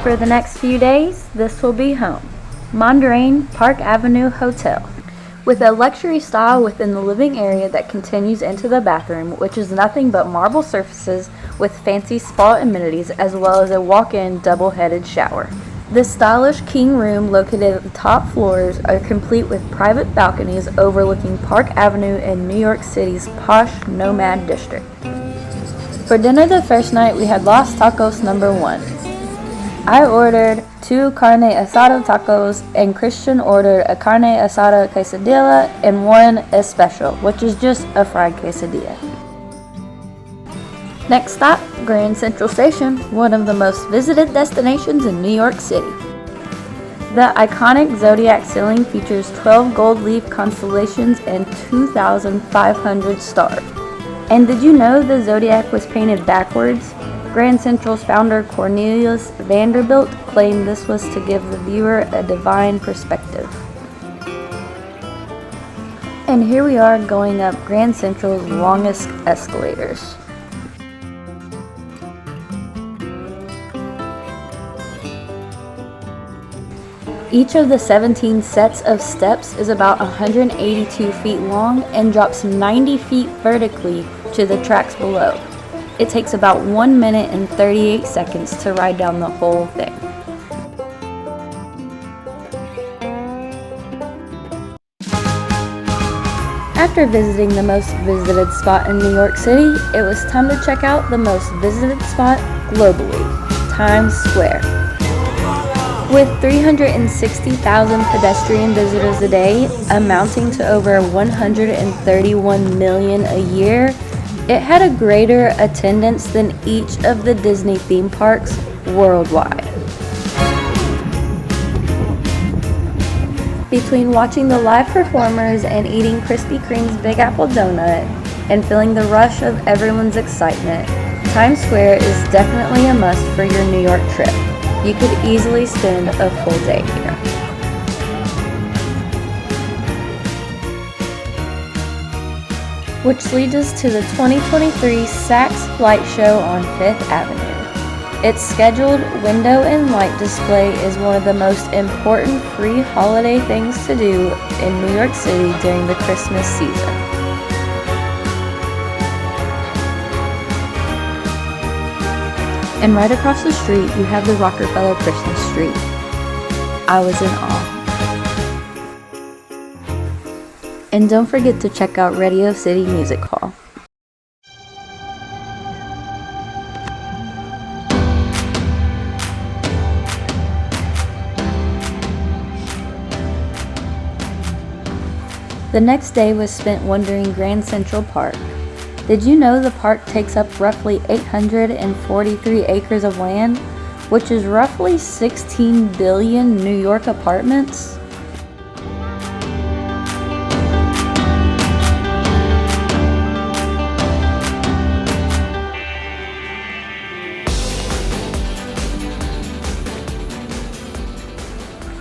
For the next few days, this will be home. Mondrian Park Avenue Hotel, with a luxury style within the living area that continues into the bathroom, which is nothing but marble surfaces with fancy spa amenities as well as a walk-in double-headed shower. The stylish king room located at the top floors are complete with private balconies overlooking Park Avenue in New York City's posh Nomad district. For dinner the first night, we had Los Tacos #1. I ordered 2 carne asada tacos and Christian ordered a carne asada quesadilla and 1 especial, which is just a fried quesadilla. Next stop, Grand Central Station, one of the most visited destinations in New York City. The iconic Zodiac ceiling features 12 gold leaf constellations and 2,500 stars. And did you know the Zodiac was painted backwards? Grand Central's founder Cornelius Vanderbilt claimed this was to give the viewer a divine perspective. And here we are going up Grand Central's longest escalators. Each of the 17 sets of steps is about 182 feet long and drops 90 feet vertically to the tracks below. It takes about 1 minute and 38 seconds to ride down the whole thing. After visiting the most visited spot in New York City, it was time to check out the most visited spot globally, Times Square. With 360,000 pedestrian visitors a day, amounting to over 131 million a year, it had a greater attendance than each of the Disney theme parks worldwide. Between watching the live performers and eating Krispy Kreme's Big Apple donut and feeling the rush of everyone's excitement, Times Square is definitely a must for your New York trip. You could easily spend a full day here. Which leads us to the 2023 Saks Light Show on 5th Avenue. Its scheduled window and light display is one of the most important free holiday things to do in New York City during the Christmas season. And right across the street, you have the Rockefeller Christmas tree. I was in awe. And don't forget to check out Radio City Music Hall. The next day was spent wandering Grand Central Park. Did you know the park takes up roughly 843 acres of land, which is roughly 16 billion New York apartments?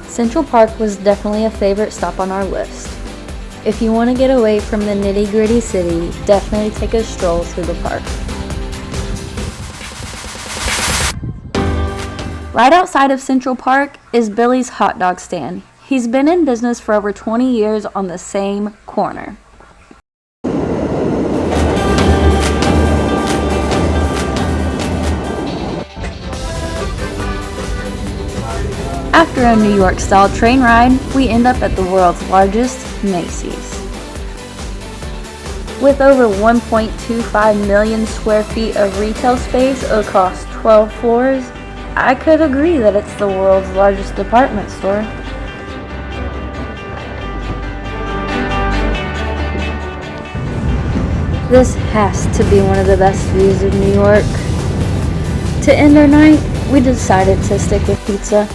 Central Park was definitely a favorite stop on our list. If you want to get away from the nitty-gritty city, definitely take a stroll through the park. Right outside of Central Park is Billy's hot dog stand. He's been in business for over 20 years on the same corner. After a New York-style train ride, we end up at the world's largest Macys. With over 1.25 million square feet of retail space across 12 floors, I could agree that it's the world's largest department store. This has to be one of the best views of New York. To end our night, we decided to stick with pizza.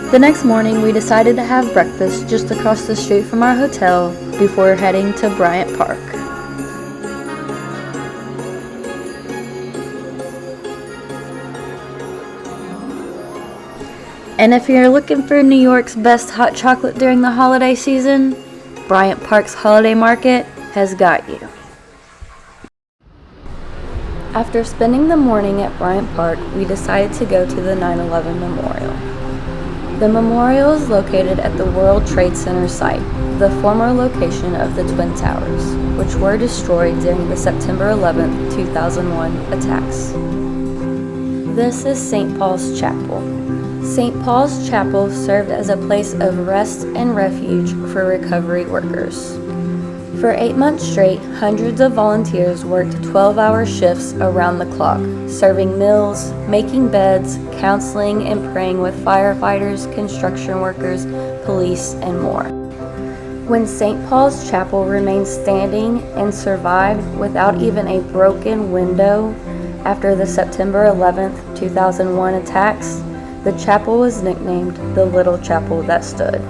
The next morning, we decided to have breakfast just across the street from our hotel before heading to Bryant Park. And if you're looking for New York's best hot chocolate during the holiday season, Bryant Park's Holiday Market has got you. After spending the morning at Bryant Park, we decided to go to the 9/11 Memorial. The memorial is located at the World Trade Center site, the former location of the Twin Towers, which were destroyed during the September 11, 2001 attacks. This is St. Paul's Chapel. St. Paul's Chapel served as a place of rest and refuge for recovery workers. For 8 months straight, hundreds of volunteers worked 12-hour shifts around the clock, serving meals, making beds, counseling, and praying with firefighters, construction workers, police, and more. When St. Paul's Chapel remained standing and survived without even a broken window after the September 11, 2001 attacks, the chapel was nicknamed the Little Chapel That Stood.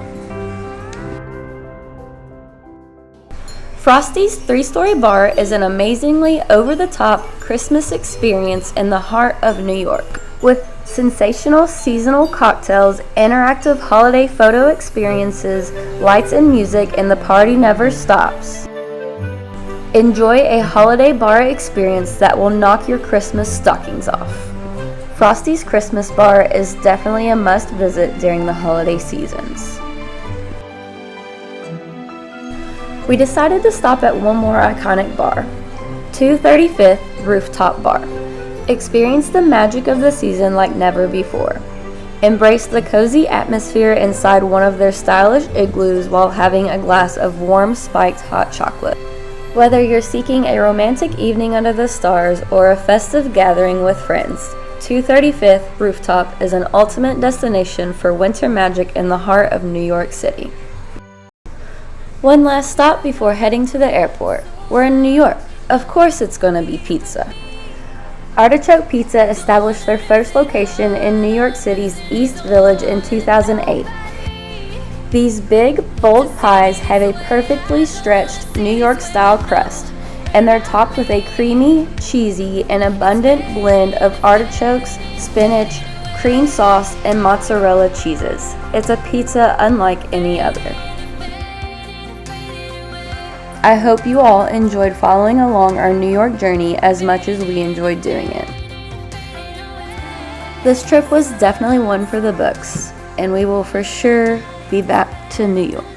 Frostys 3-story bar is an amazingly over-the-top Christmas experience in the heart of New York. With sensational seasonal cocktails, interactive holiday photo experiences, lights and music, and the party never stops. Enjoy a holiday bar experience that will knock your Christmas stockings off. Frostys Christmas Bar is definitely a must visit during the holiday seasons. We decided to stop at one more iconic bar, 235th Rooftop Bar. Experience the magic of the season like never before. Embrace the cozy atmosphere inside one of their stylish igloos while having a glass of warm spiked hot chocolate. Whether you're seeking a romantic evening under the stars or a festive gathering with friends, 235th Rooftop is an ultimate destination for winter magic in the heart of New York City. One last stop before heading to the airport. We're in New York. Of course it's gonna be pizza. Artichoke Pizza established their first location in New York City's East Village in 2008. These big, bold pies have a perfectly stretched New York-style crust, and they're topped with a creamy, cheesy, and abundant blend of artichokes, spinach, cream sauce, and mozzarella cheeses. It's a pizza unlike any other. I hope you all enjoyed following along our New York journey as much as we enjoyed doing it. This trip was definitely one for the books, and we will for sure be back to New York.